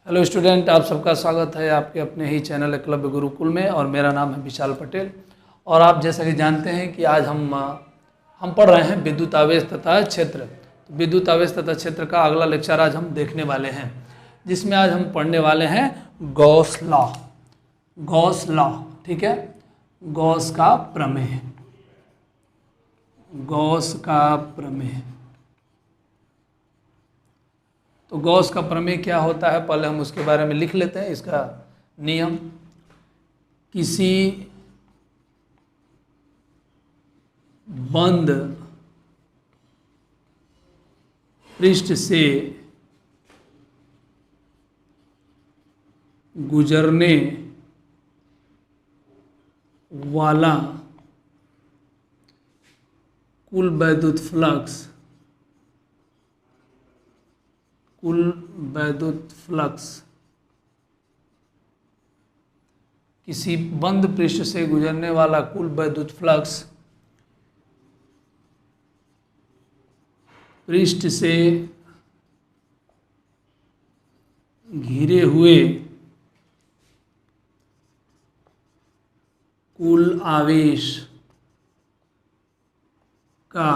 Hello student, आप सबका स्वागत है आपके अपने ही चैनल एकलव्य गुरुकुल में। और मेरा नाम है विशाल पटेल। और आप जैसा कि जानते हैं कि आज हम पढ़ रहे हैं विद्युत आवेश तथा क्षेत्र। तो विद्युत आवेश तथा क्षेत्र का अगला लेक्चर आज हम देखने वाले हैं, जिसमें आज हम पढ़ने वाले हैं गॉस लॉ। गॉस लॉ, ठीक है, गॉस का प्रमेय। गॉस का प्रमेय। तो गॉस का प्रमेय क्या होता है, पहले हम उसके बारे में लिख लेते हैं। इसका नियम: किसी बंद पृष्ठ से गुजरने वाला कुल वैद्युत फ्लक्स किसी बंद पृष्ठ से गुजरने वाला कुल वैद्युत फ्लक्स पृष्ठ से घिरे हुए कुल आवेश का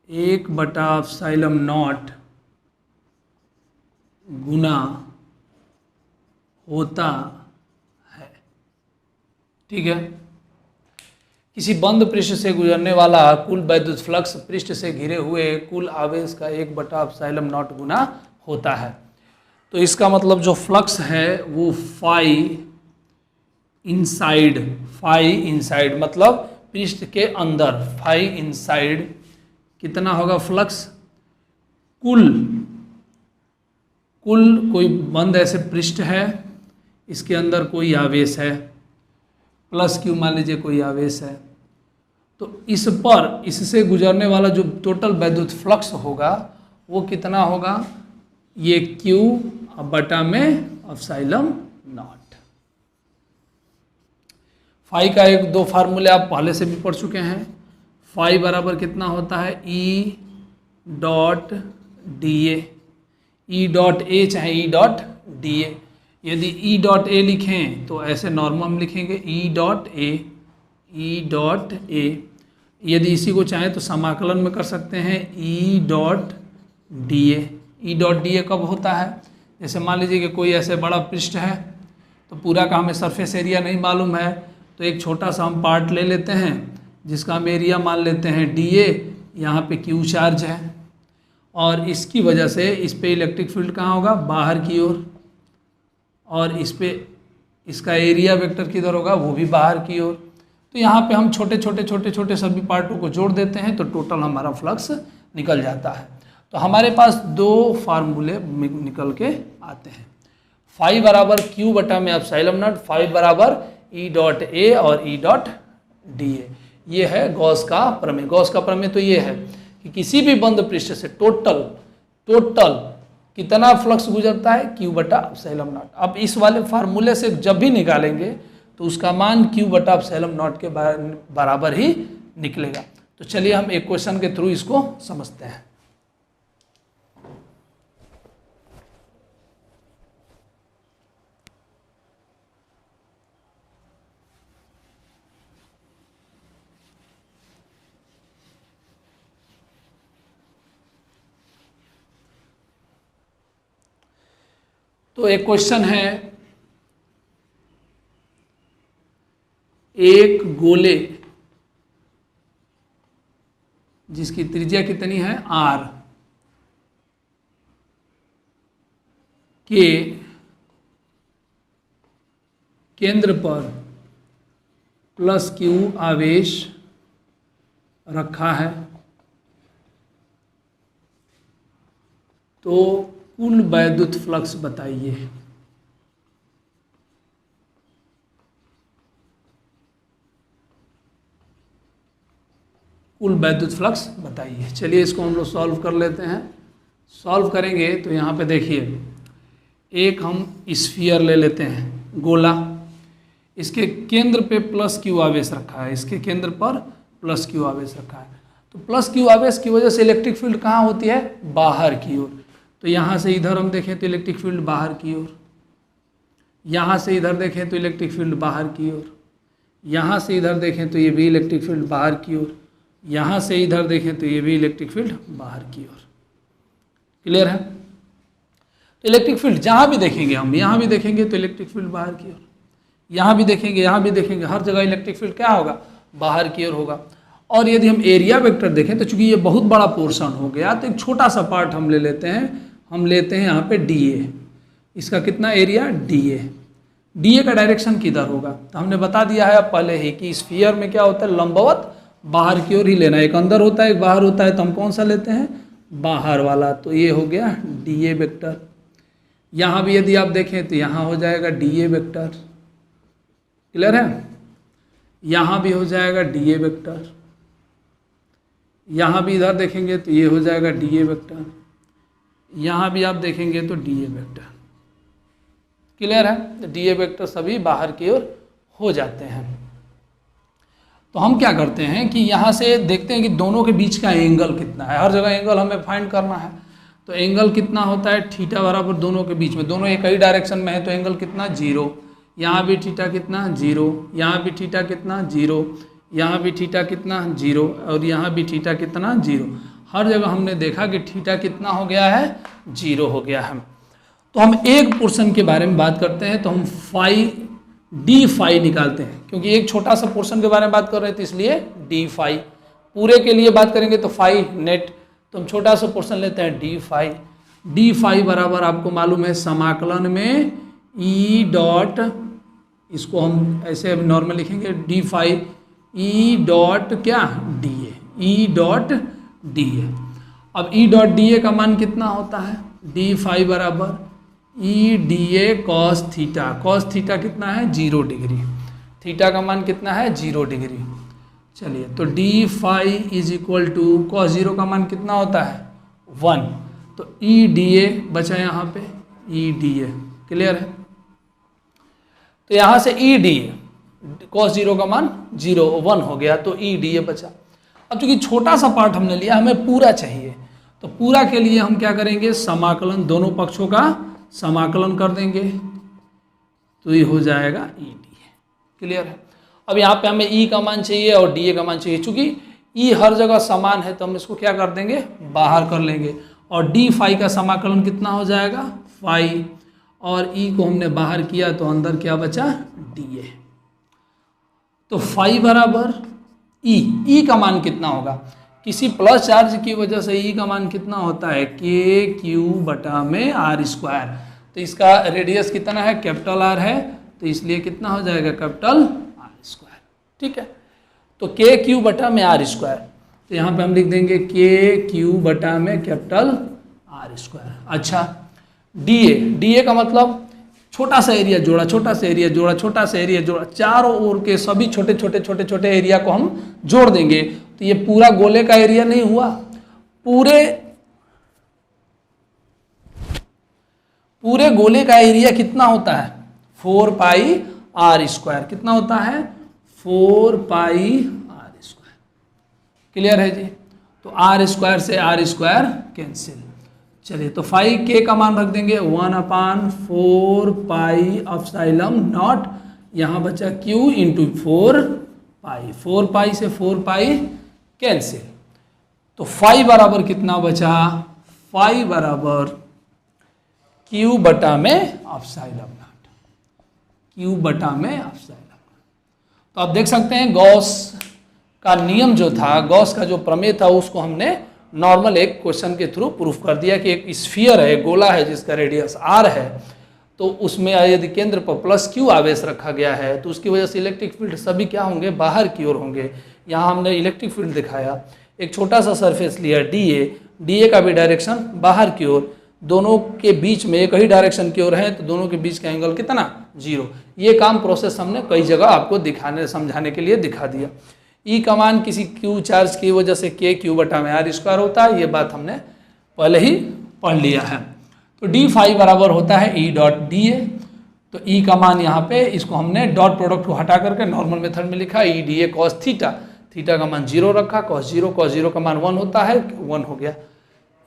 1/ε0 गुना होता है। ठीक है, किसी बंद पृष्ठ से गुजरने वाला कुल वैद्युत फ्लक्स पृष्ठ से घिरे हुए कुल आवेश का 1/ε0 गुना होता है। तो इसका मतलब जो फ्लक्स है वो फाई इनसाइड मतलब पृष्ठ के अंदर, फाई इनसाइड कितना होगा फ्लक्स? कुल कोई बंद ऐसे पृष्ठ है, इसके अंदर कोई आवेश है, प्लस क्यू मान लीजिए कोई आवेश है, तो इस पर इससे गुजरने वाला जो टोटल वैद्युत फ्लक्स होगा वो कितना होगा? ये क्यू बटा में ε0। फाई का एक दो फार्मूले आप पहले से भी पढ़ चुके हैं। फाई बराबर कितना होता है? ई डॉट डी ए चाहे ई डॉट डी ए। यदि ई डॉट ए लिखें तो ऐसे नॉर्मल हम लिखेंगे ई डॉट ए। यदि इसी को चाहें तो समाकलन में कर सकते हैं E dot D A. E dot D A कब होता है? जैसे मान लीजिए कि कोई ऐसे बड़ा पृष्ठ है, तो पूरा का हमें सरफेस एरिया नहीं मालूम है, तो एक छोटा सा हम पार्ट ले लेते हैं जिसका हम एरिया मान लेते हैं डी ए। यहाँ पे क्यू चार्ज है और इसकी वजह से इस पे इलेक्ट्रिक फील्ड कहाँ होगा? बाहर की ओर। और इस पे इसका एरिया वेक्टर किधर होगा? वो भी बाहर की ओर। तो यहाँ पे हम छोटे छोटे सभी पार्टों को जोड़ देते हैं तो टोटल हमारा फ्लक्स निकल जाता है। तो हमारे पास दो फार्मूले निकल के आते हैं। फाई बराबर क्यू बटा में ε0, फाई बराबर ई डॉट ए और ई डॉट डी ए। ये है गॉस का प्रमेय। गॉस का प्रमेय तो ये है कि किसी भी बंद पृष्ठ से टोटल कितना फ्लक्स गुजरता है? क्यू बटा ε0। अब इस वाले फार्मूले से जब भी निकालेंगे तो उसका मान क्यू बटा ε0 के बराबर ही निकलेगा। तो चलिए हम एक क्वेश्चन के थ्रू इसको समझते हैं। तो एक क्वेश्चन है, एक गोले जिसकी त्रिज्या कितनी है? r के केंद्र पर प्लस क्यू आवेश रखा है, तो कुल वैद्युत फ्लक्स बताइए। कुल वैद्युत फ्लक्स बताइए। चलिए इसको हम लोग सॉल्व कर लेते हैं। सॉल्व करेंगे तो यहाँ पे देखिए, एक हम स्फीयर ले लेते हैं, गोला। इसके केंद्र पे प्लस क्यू आवेश रखा है, इसके केंद्र पर प्लस क्यू आवेश रखा है। तो प्लस क्यू आवेश की वजह से इलेक्ट्रिक फील्ड कहाँ होती है? बाहर की ओर। तो यहाँ से इधर हम देखें तो इलेक्ट्रिक फील्ड बाहर की ओर, यहाँ से इधर देखें तो इलेक्ट्रिक फील्ड बाहर की ओर, यहाँ से इधर देखें तो ये भी इलेक्ट्रिक फील्ड बाहर की ओर, यहाँ से इधर देखें तो ये भी इलेक्ट्रिक फील्ड बाहर की ओर। क्लियर है? तो इलेक्ट्रिक फील्ड जहाँ भी देखेंगे हम, यहाँ भी देखेंगे तो इलेक्ट्रिक फील्ड बाहर की ओर, यहाँ भी देखेंगे, यहाँ भी देखेंगे, हर जगह इलेक्ट्रिक फील्ड क्या होगा? बाहर की ओर होगा। और यदि हम एरिया वेक्टर देखें तो चूंकि ये बहुत बड़ा पोर्शन हो गया तो एक छोटा सा पार्ट हम ले लेते हैं, हम लेते हैं यहाँ पे DA। इसका कितना एरिया? DA। DA का डायरेक्शन किधर होगा? तो हमने बता दिया है अब पहले ही कि स्फीयर में क्या होता है? लंबवत बाहर की ओर ही लेना है, एक अंदर होता है एक बाहर होता है, तो हम कौन सा लेते हैं? बाहर वाला। तो ये हो गया DA वेक्टर। यहाँ भी यदि आप देखें तो यहाँ हो जाएगा DA वेक्टर। क्लियर है? यहाँ भी हो जाएगा DA वेक्टर, यहाँ भी इधर देखेंगे तो ये हो जाएगा DA वेक्टर, यहाँ भी आप देखेंगे तो DA वेक्टर। क्लियर है? तो DA वेक्टर सभी बाहर की ओर हो जाते हैं। तो हम क्या करते हैं कि यहाँ से देखते हैं कि दोनों के बीच का एंगल कितना है। हर जगह एंगल हमें फाइंड करना है, तो एंगल कितना होता है? थीटा बराबर दोनों के बीच में, दोनों एक ही डायरेक्शन में है तो एंगल कितना? 0। यहाँ भी थीटा कितना? 0। यहाँ भी थीटा कितना? 0। यहाँ भी थीटा कितना? 0। और यहाँ भी थीटा कितना? 0। हर जगह हमने देखा कि थीटा कितना हो गया है? 0 हो गया है। तो हम एक पोर्शन के बारे में बात करते हैं, तो हम डी फाई निकालते हैं, क्योंकि एक छोटा सा पोर्शन के बारे में बात कर रहे थे इसलिए डी फाई। पूरे के लिए बात करेंगे तो फाई नेट, तो हम छोटा सा पोर्शन लेते हैं डी फाई। डी फाई बराबर आपको मालूम है समाकलन में ई डॉट, इसको हम ऐसे नॉर्मल लिखेंगे डी फाई ई डॉट क्या? D A, E dot D A. अब ई डॉट डी ए का मान कितना होता है? डी फाई बराबर E D A cos theta. Cos theta कितना है? 0 डिग्री। थीटा का मान कितना है? 0 डिग्री। चलिए, तो D phi is equal to cos 0 का मान कितना होता है? 1। तो ई डी ए बचा यहाँ पे, ई डी ए। क्लियर है? तो यहाँ से ई डी ए कॉस 0 का मान 1 हो गया, तो ई डी ए बचा। अब चूंकि छोटा सा पार्ट हमने लिया, हमें पूरा चाहिए, तो पूरा के लिए हम क्या करेंगे? समाकलन, दोनों पक्षों का समाकलन कर देंगे, तो ये हो जाएगा ई डी ए। क्लियर है? अब यहाँ पे हमें ई का मान चाहिए और डी ए का मान चाहिए। चूंकि ई हर जगह समान है तो हम इसको क्या कर देंगे? बाहर कर लेंगे। और डी फाई का समाकलन कितना हो जाएगा? फाई। और ई को हमने बाहर किया तो अंदर क्या बचा? D A. तो फाई बराबर ई का मान कितना होगा? किसी प्लस चार्ज की वजह से ई का मान कितना होता है? के क्यू बटा में आर स्क्वायर। तो इसका रेडियस कितना है? कैपिटल आर है, तो इसलिए कितना हो जाएगा? Capital R square. ठीक है? तो के क्यू बटा में आर स्क्वायर, तो यहाँ पे हम लिख देंगे के क्यू बटा में कैपिटल आर स्क्वायर। अच्छा, डी ए का मतलब छोटा सा एरिया जोड़ा, छोटा सा एरिया जोड़ा, छोटा सा एरिया जोड़ा, चारों ओर के सभी छोटे छोटे छोटे छोटे एरिया को हम जोड़ देंगे, तो ये पूरा गोले का एरिया नहीं हुआ। पूरे गोले का एरिया कितना होता है? 4 पाई आर स्क्वायर। कितना होता है? 4 पाई आर स्क्वायर। क्लियर है जी? तो आर स्क्वायर से आर स्क्वायर कैंसिल। चलिए, तो फाई के का मान रख देंगे 1/4 पाई एप्सिलॉन नॉट, यहाँ बचा क्यू इंटू 4 पाई। 4 पाई से 4 पाई कैंसिल। तो फाई बराबर कितना बचा? फाई बराबर क्यू बटा में एप्सिलॉन नॉट, क्यू बटा में एप्सिलॉन नॉट। तो आप देख सकते हैं गॉस का नियम जो था, गॉस का जो प्रमेय था, उसको हमने नॉर्मल एक क्वेश्चन के थ्रू प्रूफ कर दिया कि एक स्फीयर है, गोला है जिसका रेडियस आर है, तो उसमें यदि केंद्र पर प्लस क्यू आवेश रखा गया है तो उसकी वजह से इलेक्ट्रिक फील्ड सभी क्या होंगे? बाहर की ओर होंगे। यहाँ हमने इलेक्ट्रिक फील्ड दिखाया, एक छोटा सा सरफेस लिया डी ए का भी डायरेक्शन बाहर की ओर, दोनों के बीच में एक ही डायरेक्शन की ओर है, तो दोनों के बीच का एंगल कितना? 0। ये काम प्रोसेस हमने कई जगह आपको दिखाने समझाने के लिए दिखा दिया। ई का मान किसी क्यू चार्ज की वजह से के क्यू बटा में आर स्क्वायर होता है, ये बात हमने पहले ही पढ़ लिया है। तो डी फाई बराबर होता है ई डॉट डी ए। तो ई का मान यहाँ पे, इसको हमने डॉट प्रोडक्ट को हटा करके नॉर्मल मेथड में लिखा, E D A cos theta. Theta का मान 0 रखा, कॉस 0 का मान 1 होता है, 1 हो गया।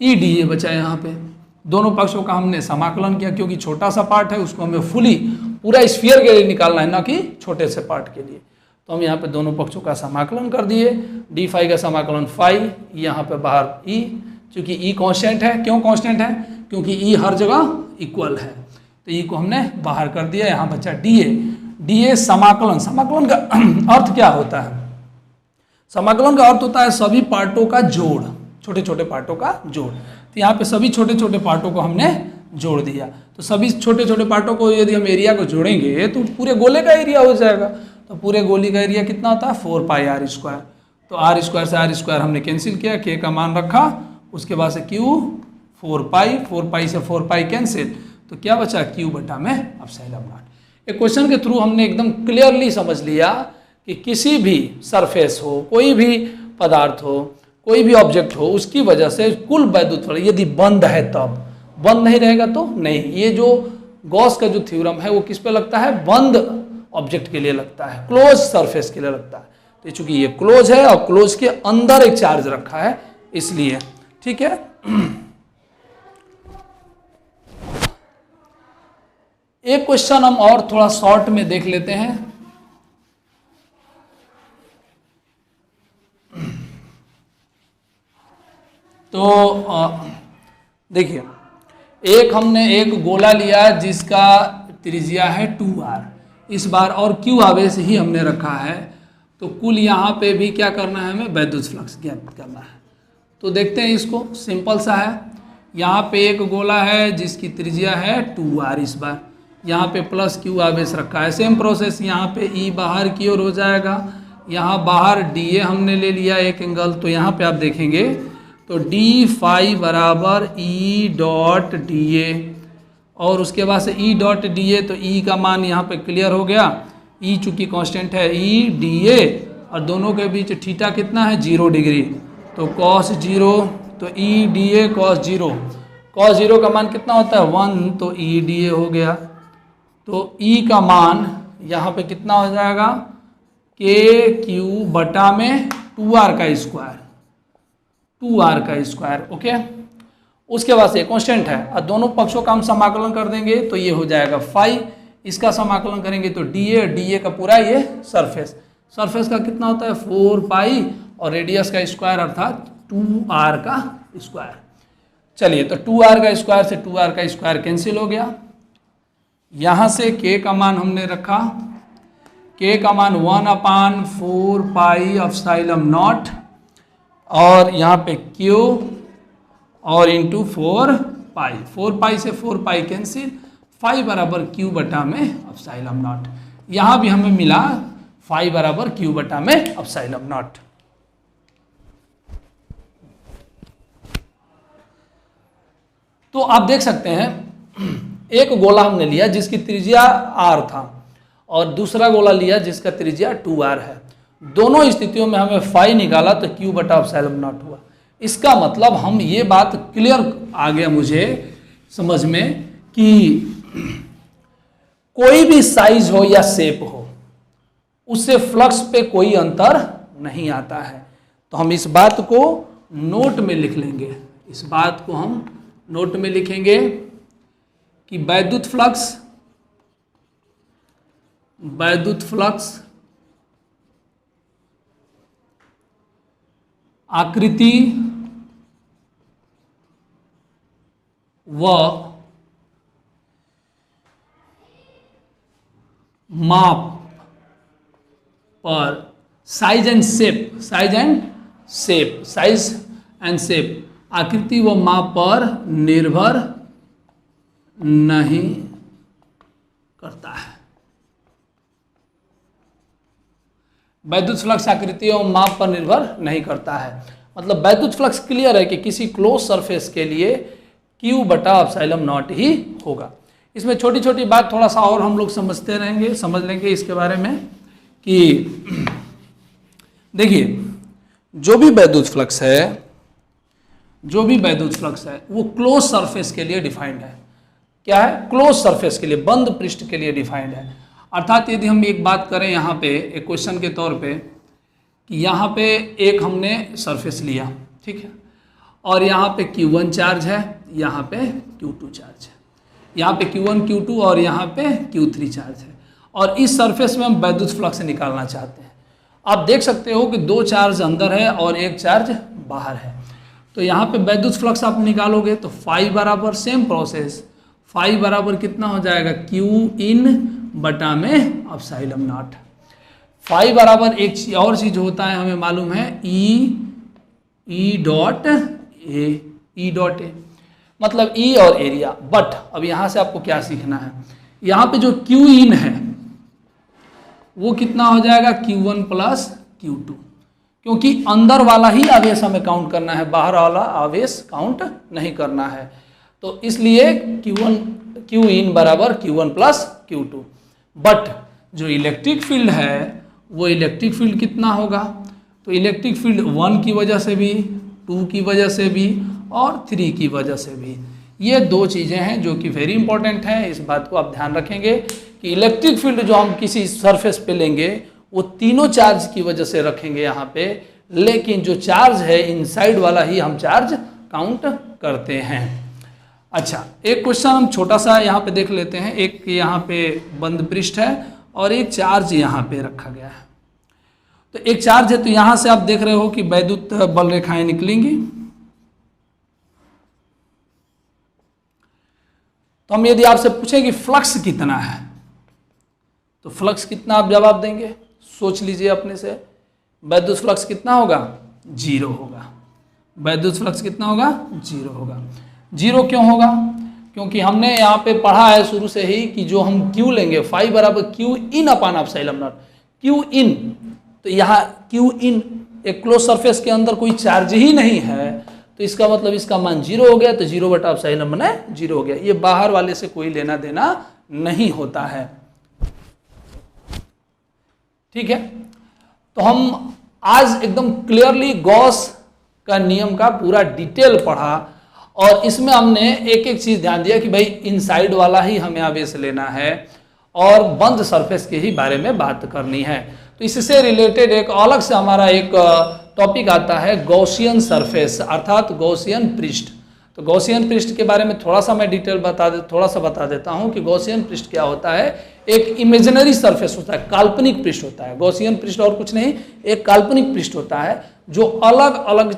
ई डी ए बचा यहाँ पे, दोनों पक्षों का हमने समाकलन किया, क्योंकि छोटा सा पार्ट है उसको हमें फुली पूरा स्फीयर के लिए निकालना है, ना कि छोटे से पार्ट के लिए। तो हम यहाँ पे दोनों पक्षों का समाकलन कर दिए। डी फाई का समाकलन फाई, यहाँ पे बाहर ई, क्योंकि ई कांस्टेंट है। क्यों कांस्टेंट है? क्योंकि ई हर जगह इक्वल है, तो ई को हमने बाहर कर दिया। यहाँ बचा डी ए। डी ए समाकलन, समाकलन का अर्थ क्या होता है? समाकलन का अर्थ होता है सभी पार्टों का जोड़, छोटे छोटे पार्टों का जोड़। तो यहाँ पे सभी छोटे छोटे पार्टों को हमने जोड़ दिया। तो सभी छोटे छोटे पार्टों को यदि हम एरिया को जोड़ेंगे तो पूरे गोले का एरिया हो जाएगा। तो पूरे गोली का एरिया कितना होता है? 4 पाई आर स्क्वायर। तो आर स्क्वायर से आर स्क्वायर हमने कैंसिल किया, के का मान रखा, उसके बाद से क्यू 4 पाई, 4 पाई से 4 पाई कैंसिल, तो क्या बचा? क्यू बटा में एप्सिलॉन नॉट। एक क्वेश्चन के थ्रू हमने एकदम क्लियरली समझ लिया कि किसी भी सरफेस हो, कोई भी पदार्थ हो, कोई भी ऑब्जेक्ट हो, उसकी वजह से कुल वैद्युत फलक यदि बंद है तब, बंद नहीं रहेगा तो नहीं। ये जो गॉस का जो थ्योरम है वो किस पे लगता है? बंद ऑब्जेक्ट के लिए लगता है, क्लोज सरफेस के लिए लगता है। तो चूंकि ये क्लोज है और क्लोज के अंदर एक चार्ज रखा है इसलिए, ठीक है। एक क्वेश्चन हम और थोड़ा शॉर्ट में देख लेते हैं। तो देखिए, एक हमने एक गोला लिया जिसका त्रिज्या है 2r, इस बार और q आवेश ही हमने रखा है। तो कुल यहाँ पे भी क्या करना है? हमें वैद्युत फ्लक्स ज्ञात करना है। तो देखते हैं इसको, सिंपल सा है। यहाँ पे एक गोला है जिसकी त्रिज्या है 2r, इस बार यहाँ पे प्लस q आवेश रखा है। सेम प्रोसेस, यहाँ पे e बाहर की ओर हो जाएगा, यहाँ बाहर dA हमने ले लिया एक एंगल। तो यहाँ पे आप देखेंगे तो डी फाई बराबर ई डॉट डी ए, और उसके बाद से ई डॉट डी ए, तो ई का मान यहाँ पे क्लियर हो गया। ई चूंकि कांस्टेंट है, ई डी ए, और दोनों के बीच थीटा कितना है? 0 डिग्री। तो कॉस 0, तो E D A cos 0, cos 0 का मान कितना होता है? 1, तो ई डी ए हो गया। तो ई का मान यहाँ पे कितना हो जाएगा? के क्यू बटा में 2r का स्क्वायर, 2r का स्क्वायर, ओके। उसके बाद से कांस्टेंट है और दोनों पक्षों का हम समाकलन कर देंगे तो ये हो जाएगा फाई। इसका समाकलन करेंगे तो डीए, डीए का पूरा ये सरफेस, सरफेस का कितना होता है? 4 पाई, और रेडियस का स्क्वायर अर्थात 2r का स्क्वायर। चलिए, तो 2r का स्क्वायर से 2r का स्क्वायर कैंसिल हो गया। यहाँ से k का मान हमने रखा, k का मान 1/4 पाई एप्सिलॉन नॉट, और यहाँ पे q और इंटू 4 पाई, 4 पाई से 4 पाई कैंसिल, फाई बराबर q बटा में एप्सिलॉन नॉट। यहाँ भी हमें मिला फाई बराबर q बटा में एप्सिलॉन नॉट। तो आप देख सकते हैं, एक गोला हमने लिया जिसकी त्रिज्या r था और दूसरा गोला लिया जिसका त्रिज्या 2r है। दोनों स्थितियों में हमें फाई निकाला तो q बटा एप्सिलॉन नॉट हुआ। इसका मतलब हम ये बात क्लियर आ गया मुझे समझ में कि कोई भी साइज हो या शेप हो, उससे फ्लक्स पे कोई अंतर नहीं आता है। तो हम इस बात को नोट में लिख लेंगे, इस बात को हम नोट में लिखेंगे कि वैद्युत फ्लक्स आकृति व माप पर साइज एंड शेप आकृति व माप पर निर्भर नहीं करता है। वैद्युत फ्लक्स आकृति और माप पर निर्भर नहीं करता है। मतलब वैद्युत फ्लक्स क्लियर है कि किसी क्लोज सरफेस के लिए Q बटा एप्सिलॉन नॉट ही होगा। इसमें छोटी छोटी बात थोड़ा सा और हम लोग समझते रहेंगे, समझ लेंगे इसके बारे में कि देखिए, जो भी वैद्युत फ्लक्स है वो क्लोज सरफेस के लिए डिफाइंड है। क्या है? क्लोज सरफेस के लिए, बंद पृष्ठ के लिए डिफाइंड है। अर्थात यदि हम एक बात करें यहाँ पे एक क्वेश्चन के तौर पे कि यहाँ पे एक हमने सरफेस लिया, ठीक है, और यहाँ पे Q1 चार्ज है यहाँ पे Q2 चार्ज है, यहाँ पे Q1 Q2 और यहाँ पे Q3 चार्ज है, और इस सरफेस में हम वैद्युत फ्लक्स निकालना चाहते हैं। आप देख सकते हो कि 2 चार्ज अंदर है और 1 चार्ज बाहर है। तो यहाँ पे वैद्युत फ्लक्स आप निकालोगे तो फाई बराबर सेम प्रोसेस, फाई बराबर कितना हो जाएगा Q इन बटा में एप्सिलॉन नॉट। फाई बराबर एक और चीज़ होता है, हमें मालूम है ई डॉट ए, मतलब ई और एरिया। बट अब यहाँ से आपको क्या सीखना है, यहाँ पे जो Q इन है वो कितना हो जाएगा Q1 प्लस Q2, क्योंकि अंदर वाला ही आवेश हमें काउंट करना है, बाहर वाला आवेश काउंट नहीं करना है। तो इसलिए Q इन बराबर Q1 प्लस Q2। बट जो इलेक्ट्रिक फील्ड है वो इलेक्ट्रिक फील्ड कितना होगा, तो इलेक्ट्रिक फील्ड 1 की वजह से भी, 2 की वजह से भी और 3 की वजह से भी। ये 2 चीज़ें हैं जो कि वेरी इंपॉर्टेंट हैं, इस बात को आप ध्यान रखेंगे कि इलेक्ट्रिक फील्ड जो हम किसी सरफेस पे लेंगे वो तीनों चार्ज की वजह से रखेंगे यहाँ पे, लेकिन जो चार्ज है इनसाइड वाला ही हम चार्ज काउंट करते हैं। अच्छा, एक क्वेश्चन हम छोटा सा यहाँ पे देख लेते हैं। एक यहाँ पे बंद पृष्ठ है और एक चार्ज यहाँ पे रखा गया है। तो एक चार्ज है, तो यहाँ से आप देख रहे हो कि वैद्युत बल रेखाएं निकलेंगी। तो हम यदि आपसे पूछें कि फ्लक्स कितना है, तो फ्लक्स कितना आप जवाब देंगे, सोच लीजिए अपने से। वैद्युत फ्लक्स कितना होगा, 0 होगा। वैद्युत फ्लक्स कितना होगा, 0 होगा। 0 क्यों होगा, क्योंकि हमने यहाँ पे पढ़ा है शुरू से ही कि जो हम Q लेंगे फाई बराबर Q in upon epsilon not. Q इन, तो यहाँ Q इन एक क्लोज सरफेस के अंदर कोई चार्ज ही नहीं है, तो इसका मतलब इसका मान 0 हो गया, तो 0 बटा एप्सिलॉन बने 0 हो गया। ये बाहर वाले से कोई लेना देना नहीं होता है, ठीक है। तो हम आज एकदम क्लियरली गॉस का नियम का पूरा डिटेल पढ़ा, और इसमें हमने एक एक चीज ध्यान दिया कि भाई इनसाइड वाला ही हमें आवेश लेना है और बंद सरफेस के ही बारे में बात करनी है। तो इससे रिलेटेड एक अलग से हमारा एक टॉपिक आता है गॉसियन सरफेस, अर्थात गॉसियन पृष्ठ। तो गॉसियन पृष्ठ के बारे में थोड़ा सा मैं डिटेल थोड़ा सा बता देता हूं कि गॉसियन पृष्ठ क्या होता है। एक इमेजिनरी सरफेस होता है, काल्पनिक पृष्ठ होता है। गॉसियन पृष्ठ और कुछ नहीं, एक काल्पनिक पृष्ठ होता है जो अलग अलग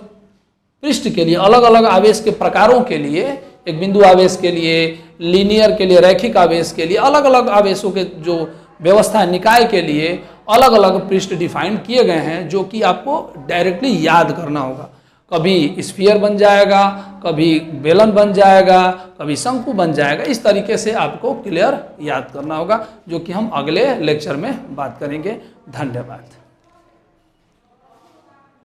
पृष्ठ के लिए, अलग अलग आवेश के प्रकारों के लिए, एक बिंदु आवेश के लिए, लीनियर के लिए, रैखिक आवेश के लिए, अलग अलग आवेशों के जो व्यवस्था निकाय के लिए अलग अलग पृष्ठ डिफाइन किए गए हैं, जो कि आपको डायरेक्टली याद करना होगा। कभी स्फीयर बन जाएगा, कभी बेलन बन जाएगा, कभी शंकु बन जाएगा। इस तरीके से आपको क्लियर याद करना होगा, जो कि हम अगले लेक्चर में बात करेंगे। धन्यवाद।